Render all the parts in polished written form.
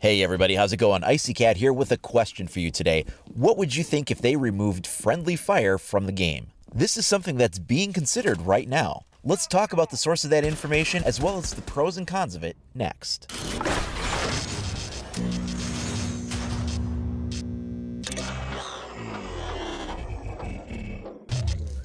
Hey everybody, how's it going? Icy Cat here with a question for you today. What would you think if they removed friendly fire from the game? This is something that's being considered right now. Let's talk about the source of that information as well as the pros and cons of it next.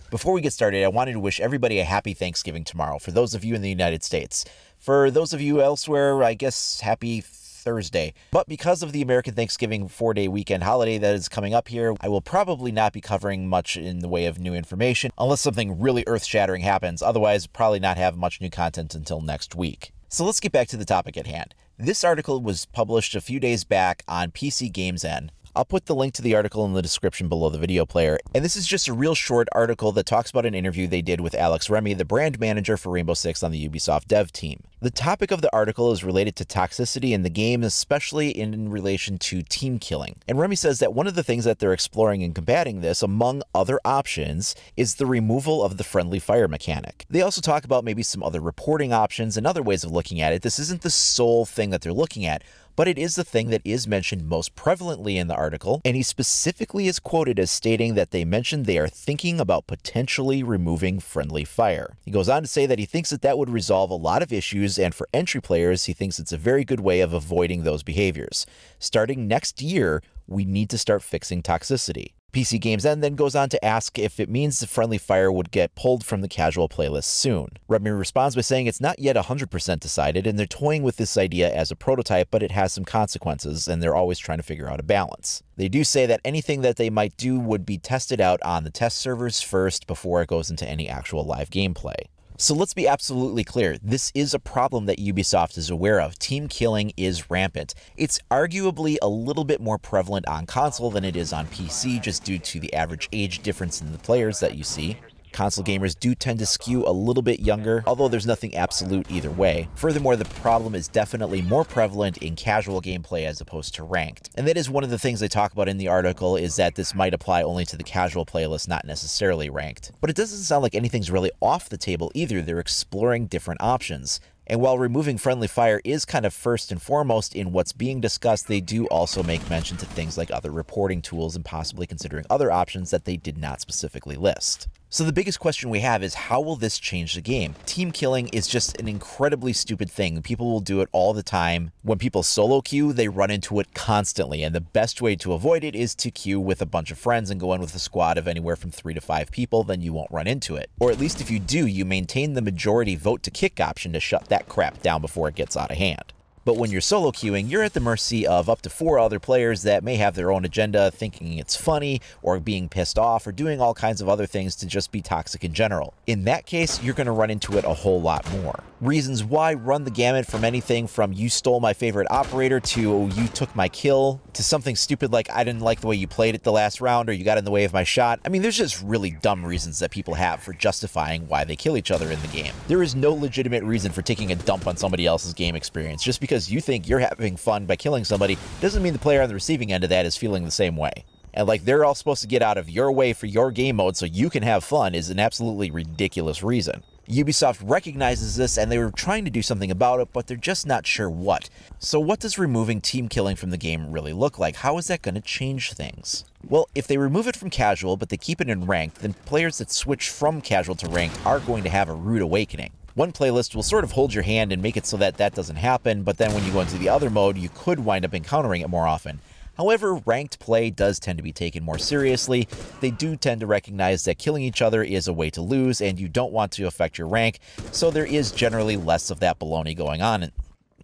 Before we get started, I wanted to wish everybody a happy Thanksgiving tomorrow for those of you in the United States. For those of you elsewhere, I guess happy Thursday. But because of the American Thanksgiving 4-day weekend holiday that is coming up here, I will probably not be covering much in the way of new information unless something really earth-shattering happens. Otherwise, probably not have much new content until next week. So let's get back to the topic at hand. This article was published a few days back on PC Games N. I'll put the link to the article in the description below the video player, and this is just a real short article that talks about an interview they did with Alex Remy, the brand manager for Rainbow Six on the Ubisoft dev team. The topic of the article is related to toxicity in the game, especially in relation to team killing. And Remy says that one of the things that they're exploring in combating this, among other options, is the removal of the friendly fire mechanic. They also talk about maybe some other reporting options and other ways of looking at it. This isn't the sole thing that they're looking at, but it is the thing that is mentioned most prevalently in the article, and he specifically is quoted as stating that they mentioned they are thinking about potentially removing friendly fire. He goes on to say that he thinks that that would resolve a lot of issues, and for entry players, he thinks it's a very good way of avoiding those behaviors. Starting next year, we need to start fixing toxicity. PC Games N then goes on to ask if it means the friendly fire would get pulled from the casual playlist soon. Remy responds by saying it's not yet 100% decided, and they're toying with this idea as a prototype, but it has some consequences, and they're always trying to figure out a balance. They do say that anything that they might do would be tested out on the test servers first before it goes into any actual live gameplay. So let's be absolutely clear, this is a problem that Ubisoft is aware of. Team killing is rampant. It's arguably a little bit more prevalent on console than it is on PC, just due to the average age difference in the players that you see. Console gamers do tend to skew a little bit younger, although there's nothing absolute either way. Furthermore, the problem is definitely more prevalent in casual gameplay as opposed to ranked. And that is one of the things they talk about in the article, is that this might apply only to the casual playlist, not necessarily ranked. But it doesn't sound like anything's really off the table either. They're exploring different options. And while removing friendly fire is kind of first and foremost in what's being discussed, they do also make mention to things like other reporting tools and possibly considering other options that they did not specifically list. So the biggest question we have is, how will this change the game? Team killing is just an incredibly stupid thing. People will do it all the time. When people solo queue, they run into it constantly, and the best way to avoid it is to queue with a bunch of friends and go in with a squad of anywhere from 3 to 5 people, then you won't run into it. Or at least if you do, you maintain the majority vote to kick option to shut that crap down before it gets out of hand. But when you're solo queuing, you're at the mercy of up to 4 other players that may have their own agenda, thinking it's funny, or being pissed off, or doing all kinds of other things to just be toxic in general. In that case, you're going to run into it a whole lot more. Reasons why run the gamut from anything from you stole my favorite operator to you took my kill, to something stupid like I didn't like the way you played it the last round, or you got in the way of my shot. I mean, there's just really dumb reasons that people have for justifying why they kill each other in the game. There is no legitimate reason for taking a dump on somebody else's game experience. Just because you think you're having fun by killing somebody doesn't mean the player on the receiving end of that is feeling the same way. And like they're all supposed to get out of your way for your game mode so you can have fun is an absolutely ridiculous reason. Ubisoft recognizes this, and they were trying to do something about it, but they're just not sure what. So what does removing team killing from the game really look like? How is that going to change things? Well, if they remove it from casual, but they keep it in ranked, then players that switch from casual to ranked are going to have a rude awakening. One playlist will sort of hold your hand and make it so that that doesn't happen, but then when you go into the other mode, you could wind up encountering it more often. However, ranked play does tend to be taken more seriously. They do tend to recognize that killing each other is a way to lose, and you don't want to affect your rank, so there is generally less of that baloney going on.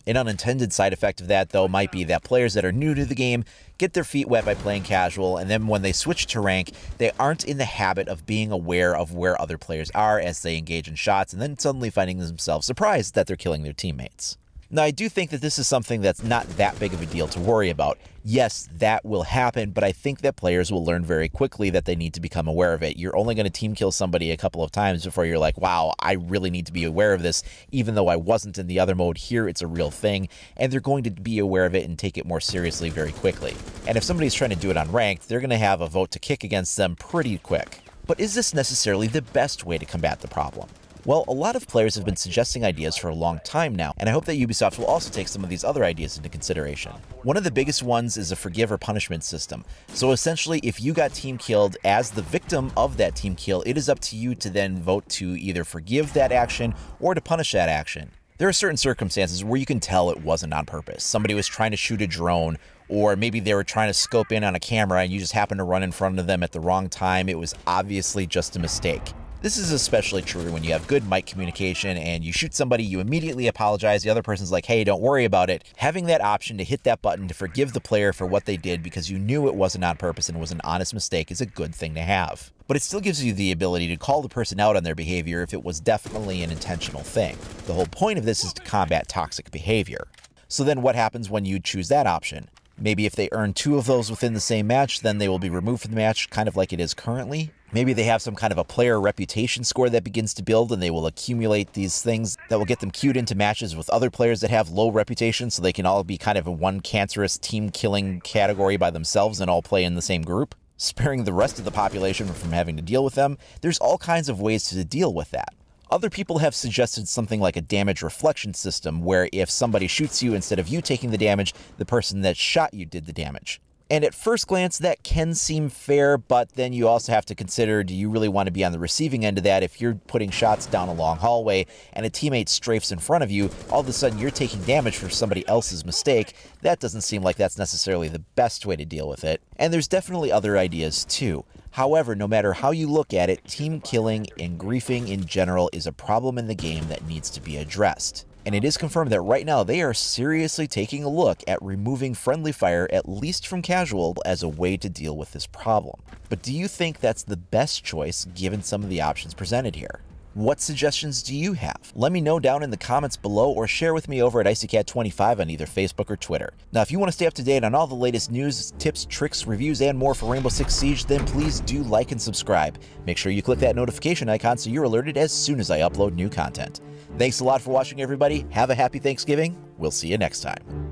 An unintended side effect of that, though, might be that players that are new to the game get their feet wet by playing casual, and then when they switch to rank, they aren't in the habit of being aware of where other players are as they engage in shots, and then suddenly finding themselves surprised that they're killing their teammates. Now, I do think that this is something that's not that big of a deal to worry about. Yes, that will happen, but I think that players will learn very quickly that they need to become aware of it. You're only going to team kill somebody a couple of times before you're like, wow, I really need to be aware of this, even though I wasn't in the other mode. Here, it's a real thing, and they're going to be aware of it and take it more seriously very quickly. And if somebody's trying to do it on ranked, they're going to have a vote to kick against them pretty quick. But is this necessarily the best way to combat the problem? Well, a lot of players have been suggesting ideas for a long time now, and I hope that Ubisoft will also take some of these other ideas into consideration. One of the biggest ones is a forgive or punishment system. So essentially, if you got team killed as the victim of that team kill, it is up to you to then vote to either forgive that action or to punish that action. There are certain circumstances where you can tell it wasn't on purpose. Somebody was trying to shoot a drone, or maybe they were trying to scope in on a camera and you just happened to run in front of them at the wrong time. It was obviously just a mistake. This is especially true when you have good mic communication and you shoot somebody, you immediately apologize, the other person's like, hey, don't worry about it. Having that option to hit that button to forgive the player for what they did because you knew it wasn't on purpose and was an honest mistake is a good thing to have. But it still gives you the ability to call the person out on their behavior if it was definitely an intentional thing. The whole point of this is to combat toxic behavior. So then what happens when you choose that option? Maybe if they earn 2 of those within the same match, then they will be removed from the match, kind of like it is currently. Maybe they have some kind of a player reputation score that begins to build and they will accumulate these things that will get them queued into matches with other players that have low reputation so they can all be kind of in one cancerous team killing category by themselves and all play in the same group, sparing the rest of the population from having to deal with them. There's all kinds of ways to deal with that. Other people have suggested something like a damage reflection system where if somebody shoots you, instead of you taking the damage, the person that shot you did the damage. And at first glance, that can seem fair, but then you also have to consider, do you really want to be on the receiving end of that? If you're putting shots down a long hallway and a teammate strafes in front of you, all of a sudden you're taking damage for somebody else's mistake. That doesn't seem like that's necessarily the best way to deal with it. And there's definitely other ideas too. However, no matter how you look at it, team killing and griefing in general is a problem in the game that needs to be addressed. And it is confirmed that right now they are seriously taking a look at removing friendly fire, at least from casual, as a way to deal with this problem. But do you think that's the best choice given some of the options presented here? What suggestions do you have? Let me know down in the comments below or share with me over at IcyCat25 on either Facebook or Twitter. Now, if you want to stay up to date on all the latest news, tips, tricks, reviews, and more for Rainbow Six Siege, then please do like and subscribe. Make sure you click that notification icon so you're alerted as soon as I upload new content. Thanks a lot for watching, everybody. Have a happy Thanksgiving. We'll see you next time.